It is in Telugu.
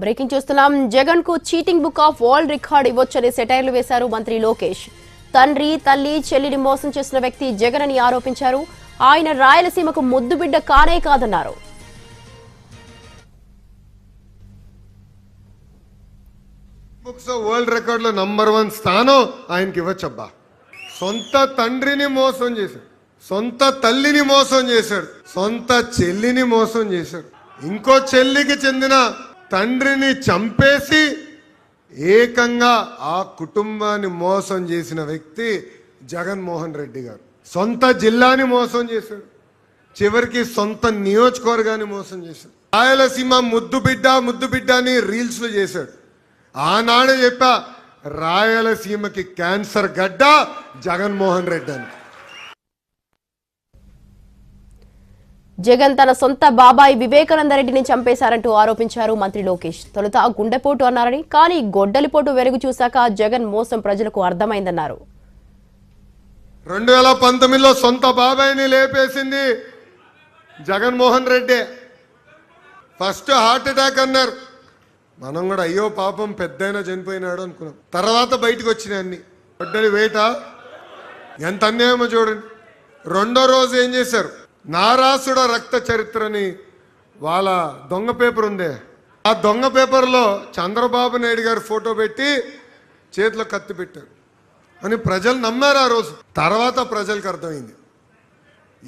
బ్రేకింగ్ చూస్తున్నాం. జగన్ కు cheating book of world record ఇవ్వొచ్చని సెటైర్లు వేశారు మంత్రి లోకేష్. తండ్రి తల్లి చెల్లిని మోసం చేసిన వ్యక్తి జగన్ అని ఆరోపించారు. ఆయన రాయలసీమకు ముద్దు బిడ్డ కానే కాదన్నారు. బుక్స్ వరల్డ్ రికార్డ్ లో నంబర్ 1 స్థానం ఆయనకి ఇవ్వచ్చబ్బా. సొంత తండ్రిని మోసం చేశాడు, సొంత తల్లిని మోసం చేశాడు, సొంత చెల్లిని మోసం చేశాడు, ఇంకో చెల్లికి చెందిన తండ్రిని చంపేసి ఏకంగా ఆ కుటుంబాన్ని మోసం చేసిన వ్యక్తి జగన్మోహన్ రెడ్డి గారు. సొంత జిల్లాని మోసం చేశాడు, చివరికి సొంత నియోజకవర్గాన్ని మోసం చేశాడు. రాయలసీమ ముద్దు బిడ్డ అని రీల్స్ లో చేశాడు. ఆనాడే చెప్పా, రాయలసీమకి క్యాన్సర్ గడ్డ జగన్మోహన్ రెడ్డి అని. జగన్ తన సొంత బాబాయ్ వివేకానందరెడ్డిని చంపేశారంటూ ఆరోపించారు మంత్రి లోకేష్. తొలుత గుండెపోటు అన్నారని, కానీ గొడ్డలిపోటు వెలుగు చూశాక జగన్ మోసం ప్రజలకు అర్థమైందన్నారు. 2019లో సొంత బాబాయిని లేపేసింది Jaganmohan Reddy. First heart attack అన్నారు, మనం కూడా అయ్యో పాపం పెద్దయినా చనిపోయినాడు అనుకున్నాం. తర్వాత బయటకు వచ్చినాయి అన్ని. గొడ్డలి వేట ఎంత అన్యాయమో చూడండి. రెండో రోజు ఏం చేశారు, నారాసుడ రక్త చరిత్రని వాళ్ళ దొంగ పేపర్ ఉందే, ఆ దొంగ పేపర్లో చంద్రబాబు నాయుడు గారి ఫోటో పెట్టి చేతిలో కత్తి పెట్టారు అని ప్రజలు నమ్మారు ఆ రోజు. తర్వాత ప్రజలకు అర్థమైంది